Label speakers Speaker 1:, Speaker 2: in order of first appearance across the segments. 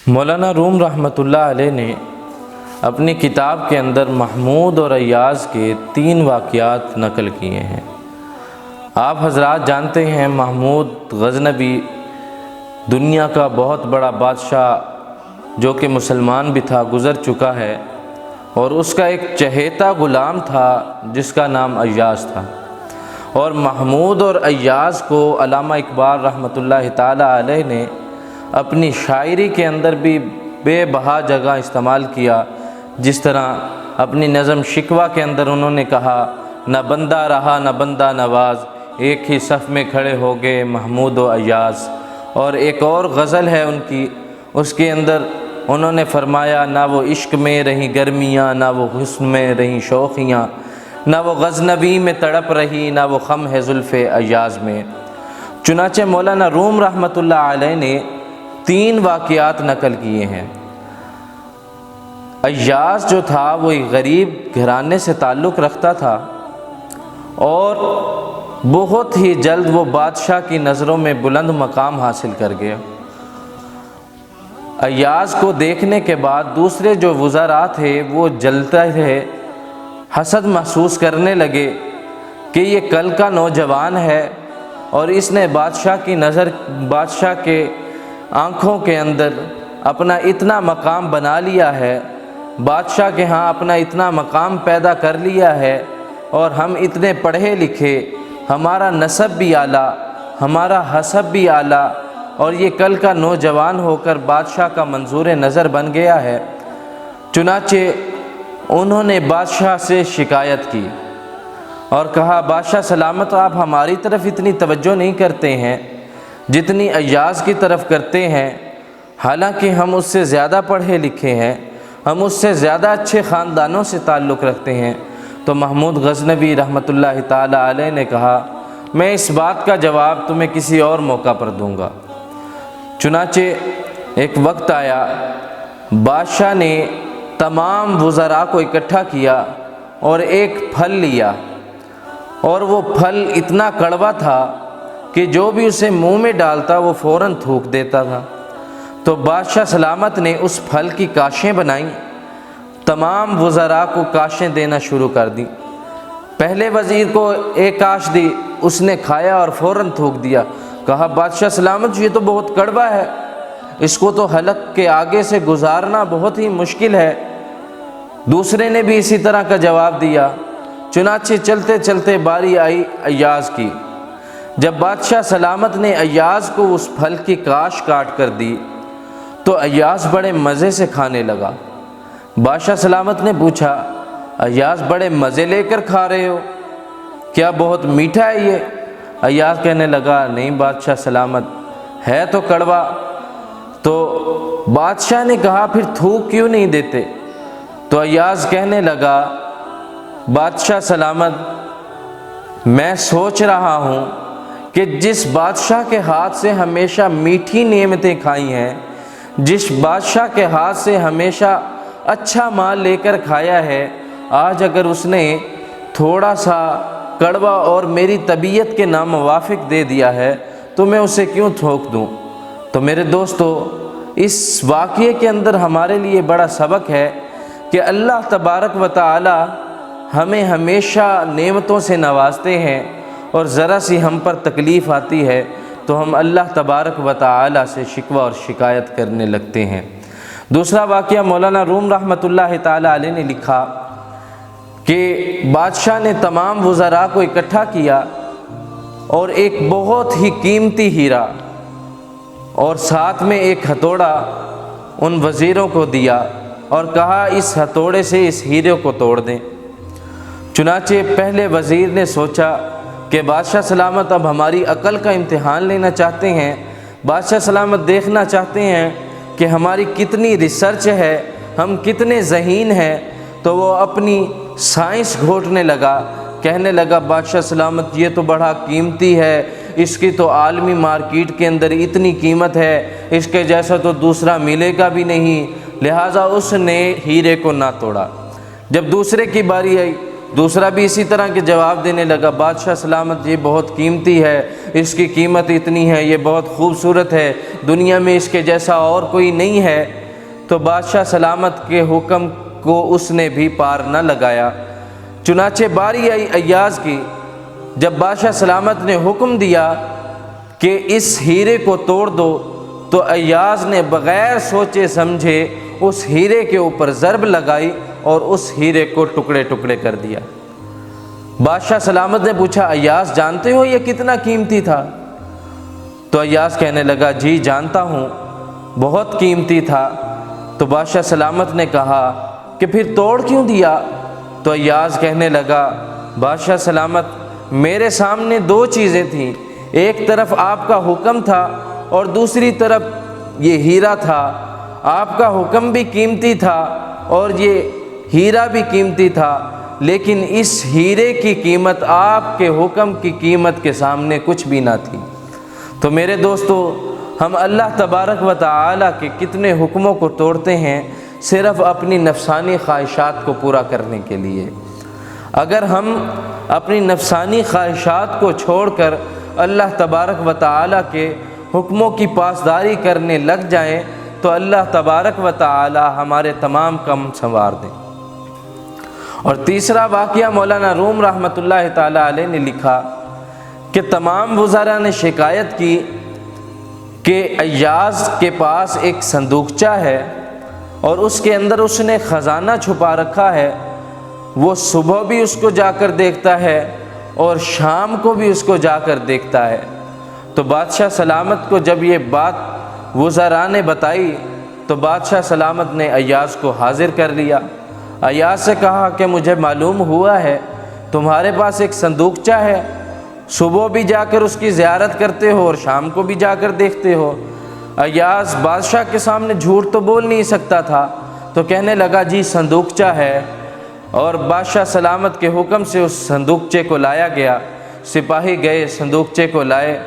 Speaker 1: مولانا روم رحمۃ اللہ علیہ نے اپنی کتاب کے اندر محمود اور ایاز کے 3 واقعات نقل کیے ہیں۔ آپ حضرات جانتے ہیں محمود غزنوی دنیا کا بہت بڑا بادشاہ جو کہ مسلمان بھی تھا، گزر چکا ہے، اور اس کا ایک چہیتا غلام تھا جس کا نام ایاز تھا۔ اور محمود اور ایاز کو علامہ اقبال رحمۃ اللہ تعالی علیہ نے اپنی شاعری کے اندر بھی بے بہا جگہ استعمال کیا، جس طرح اپنی نظم شکوہ کے اندر انہوں نے کہا، نہ بندہ رہا نہ بندہ نواز، ایک ہی صف میں کھڑے ہو گئے محمود و ایاز۔ اور ایک اور غزل ہے ان کی، اس کے اندر انہوں نے فرمایا، نہ وہ عشق میں رہیں گرمیاں، نہ وہ حسن میں رہیں شوخیاں، نہ وہ غزنوی میں تڑپ رہی، نہ وہ خم ہے زلف ایاز میں۔ چنانچہ مولانا روم رحمۃ اللہ علیہ نے 3 واقعات نقل کیے ہیں۔ ایاز جو تھا وہ ایک غریب گھرانے سے تعلق رکھتا تھا، اور بہت ہی جلد وہ بادشاہ کی نظروں میں بلند مقام حاصل کر گیا۔ ایاز کو دیکھنے کے بعد دوسرے جو وزراء تھے وہ جلتے تھے، حسد محسوس کرنے لگے کہ یہ کل کا نوجوان ہے، اور اس نے بادشاہ کے آنکھوں کے اندر اپنا اتنا مقام بنا لیا ہے، بادشاہ کے ہاں اپنا اتنا مقام پیدا کر لیا ہے، اور ہم اتنے پڑھے لکھے، ہمارا نسب بھی اعلیٰ، ہمارا حسب بھی اعلیٰ، اور یہ کل کا نوجوان ہو کر بادشاہ کا منظور نظر بن گیا ہے۔ چنانچہ انہوں نے بادشاہ سے شکایت کی اور کہا، بادشاہ سلامت، آپ ہماری طرف اتنی توجہ نہیں کرتے ہیں جتنی ایاز کی طرف کرتے ہیں، حالانکہ ہم اس سے زیادہ پڑھے لکھے ہیں، ہم اس سے زیادہ اچھے خاندانوں سے تعلق رکھتے ہیں۔ تو محمود غزنوی رحمۃ اللہ تعالی علیہ نے کہا، میں اس بات کا جواب تمہیں کسی اور موقع پر دوں گا۔ چنانچہ ایک وقت آیا، بادشاہ نے تمام وزراء کو اکٹھا کیا اور ایک پھل لیا، اور وہ پھل اتنا کڑوا تھا کہ جو بھی اسے منہ میں ڈالتا وہ فوراً تھوک دیتا تھا۔ تو بادشاہ سلامت نے اس پھل کی کاشیں بنائیں، تمام وزراء کو کاشیں دینا شروع کر دی۔ پہلے وزیر کو ایک کاش دی، اس نے کھایا اور فوراً تھوک دیا۔ کہا، بادشاہ سلامت، یہ تو بہت کڑوا ہے، اس کو تو حلق کے آگے سے گزارنا بہت ہی مشکل ہے۔ دوسرے نے بھی اسی طرح کا جواب دیا۔ چنانچہ چلتے چلتے باری آئی ایاز کی۔ جب بادشاہ سلامت نے ایاز کو اس پھل کی کاش کاٹ کر دی تو ایاز بڑے مزے سے کھانے لگا۔ بادشاہ سلامت نے پوچھا، ایاز بڑے مزے لے کر کھا رہے ہو، کیا بہت میٹھا ہے یہ؟ ایاز کہنے لگا، نہیں بادشاہ سلامت، ہے تو کڑوا۔ تو بادشاہ نے کہا، پھر تھوک کیوں نہیں دیتے؟ تو ایاز کہنے لگا، بادشاہ سلامت، میں سوچ رہا ہوں کہ جس بادشاہ کے ہاتھ سے ہمیشہ میٹھی نعمتیں کھائی ہیں، جس بادشاہ کے ہاتھ سے ہمیشہ اچھا مال لے کر کھایا ہے، آج اگر اس نے تھوڑا سا کڑوا اور میری طبیعت کے ناموافق دے دیا ہے تو میں اسے کیوں تھوک دوں؟ تو میرے دوستو، اس واقعے کے اندر ہمارے لیے بڑا سبق ہے کہ اللہ تبارک و تعالی ہمیں ہمیشہ نعمتوں سے نوازتے ہیں، اور ذرا سی ہم پر تکلیف آتی ہے تو ہم اللہ تبارک و تعالی سے شکوہ اور شکایت کرنے لگتے ہیں۔ دوسرا واقعہ مولانا روم رحمۃ اللہ تعالی علیہ نے لکھا کہ بادشاہ نے تمام وزراء کو اکٹھا کیا اور ایک بہت ہی قیمتی ہیرا اور ساتھ میں ایک ہتھوڑا ان وزیروں کو دیا اور کہا، اس ہتھوڑے سے اس ہیرے کو توڑ دیں۔ چنانچہ پہلے وزیر نے سوچا کہ بادشاہ سلامت اب ہماری عقل کا امتحان لینا چاہتے ہیں، بادشاہ سلامت دیکھنا چاہتے ہیں کہ ہماری کتنی ریسرچ ہے، ہم کتنے ذہین ہیں۔ تو وہ اپنی سائنس گھوٹنے لگا، کہنے لگا، بادشاہ سلامت، یہ تو بڑا قیمتی ہے، اس کی تو عالمی مارکیٹ کے اندر اتنی قیمت ہے، اس کے جیسا تو دوسرا ملے گا بھی نہیں، لہٰذا اس نے ہیرے کو نہ توڑا۔ جب دوسرے کی باری آئی دوسرا بھی اسی طرح کے جواب دینے لگا، بادشاہ سلامت یہ بہت قیمتی ہے، اس کی قیمت اتنی ہے، یہ بہت خوبصورت ہے، دنیا میں اس کے جیسا اور کوئی نہیں ہے۔ تو بادشاہ سلامت کے حکم کو اس نے بھی پار نہ لگایا۔ چنانچہ باری آئی ایاز کی، جب بادشاہ سلامت نے حکم دیا کہ اس ہیرے کو توڑ دو، تو ایاز نے بغیر سوچے سمجھے اس ہیرے کے اوپر ضرب لگائی اور اس ہیرے کو ٹکڑے ٹکڑے کر دیا۔ بادشاہ سلامت نے پوچھا، ایاز جانتے ہو یہ کتنا قیمتی تھا؟ تو ایاز کہنے لگا، جی جانتا ہوں، بہت قیمتی تھا۔ تو بادشاہ سلامت نے کہا کہ پھر توڑ کیوں دیا؟ تو ایاز کہنے لگا، بادشاہ سلامت میرے سامنے دو چیزیں تھیں، ایک طرف آپ کا حکم تھا اور دوسری طرف یہ ہیرا تھا۔ آپ کا حکم بھی قیمتی تھا اور یہ ہیرا بھی قیمتی تھا، لیکن اس ہیرے کی قیمت آپ کے حکم کی قیمت کے سامنے کچھ بھی نہ تھی۔ تو میرے دوستو، ہم اللہ تبارک و تعالی کے کتنے حکموں کو توڑتے ہیں صرف اپنی نفسانی خواہشات کو پورا کرنے کے لیے۔ اگر ہم اپنی نفسانی خواہشات کو چھوڑ کر اللہ تبارک و تعالی کے حکموں کی پاسداری کرنے لگ جائیں تو اللہ تبارک و تعالی ہمارے تمام کام سنوار دیں۔ اور تیسرا واقعہ مولانا روم رحمۃ اللہ تعالی علیہ نے لکھا کہ تمام وزراء نے شکایت کی کہ ایاز کے پاس ایک صندوقچہ ہے اور اس کے اندر اس نے خزانہ چھپا رکھا ہے، وہ صبح بھی اس کو جا کر دیکھتا ہے اور شام کو بھی اس کو جا کر دیکھتا ہے۔ تو بادشاہ سلامت کو جب یہ بات وزراء نے بتائی تو بادشاہ سلامت نے ایاز کو حاضر کر لیا۔ ایاز سے کہا کہ مجھے معلوم ہوا ہے تمہارے پاس ایک صندوقچہ ہے، صبح بھی جا کر اس کی زیارت کرتے ہو اور شام کو بھی جا کر دیکھتے ہو۔ ایاز بادشاہ کے سامنے جھوٹ تو بول نہیں سکتا تھا، تو کہنے لگا جی صندوقچہ ہے، اور بادشاہ سلامت کے حکم سے اس صندوقچے کو لایا گیا۔ سپاہی گئے، صندوقچے کو لائے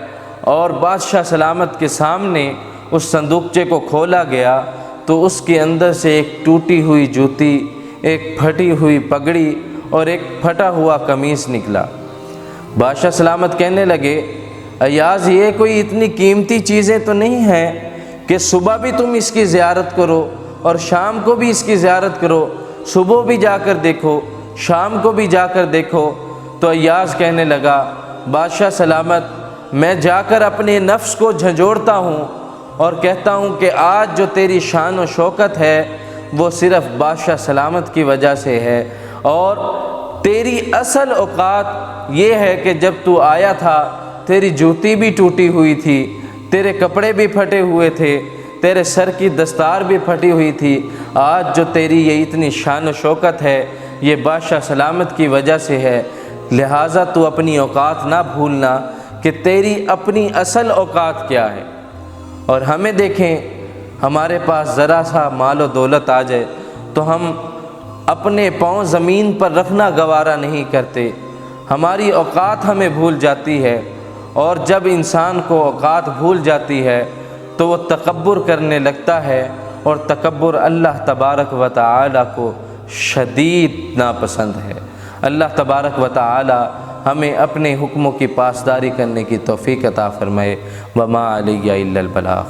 Speaker 1: اور بادشاہ سلامت کے سامنے اس صندوقچے کو کھولا گیا تو اس کے اندر سے ایک ٹوٹی ہوئی جوتی، ایک پھٹی ہوئی پگڑی اور ایک پھٹا ہوا قمیص نکلا۔ بادشاہ سلامت کہنے لگے، ایاز یہ کوئی اتنی قیمتی چیزیں تو نہیں ہیں کہ صبح بھی تم اس کی زیارت کرو اور شام کو بھی اس کی زیارت کرو، صبح بھی جا کر دیکھو، شام کو بھی جا کر دیکھو۔ تو ایاز کہنے لگا، بادشاہ سلامت میں جا کر اپنے نفس کو جھنجھوڑتا ہوں اور کہتا ہوں کہ آج جو تیری شان و شوکت ہے وہ صرف بادشاہ سلامت کی وجہ سے ہے، اور تیری اصل اوقات یہ ہے کہ جب تو آیا تھا تیری جوتی بھی ٹوٹی ہوئی تھی، تیرے کپڑے بھی پھٹے ہوئے تھے، تیرے سر کی دستار بھی پھٹی ہوئی تھی۔ آج جو تیری یہ اتنی شان و شوکت ہے یہ بادشاہ سلامت کی وجہ سے ہے، لہٰذا تو اپنی اوقات نہ بھولنا کہ تیری اپنی اصل اوقات کیا ہے۔ اور ہمیں دیکھیں، ہمارے پاس ذرا سا مال و دولت آ جائے تو ہم اپنے پاؤں زمین پر رکھنا گوارا نہیں کرتے، ہماری اوقات ہمیں بھول جاتی ہے، اور جب انسان کو اوقات بھول جاتی ہے تو وہ تکبر کرنے لگتا ہے، اور تکبر اللہ تبارک و تعالی کو شدید ناپسند ہے۔ اللہ تبارک و تعالی ہمیں اپنے حکموں کی پاسداری کرنے کی توفیق عطا فرمائے۔ وما علیہ الا البلاغ۔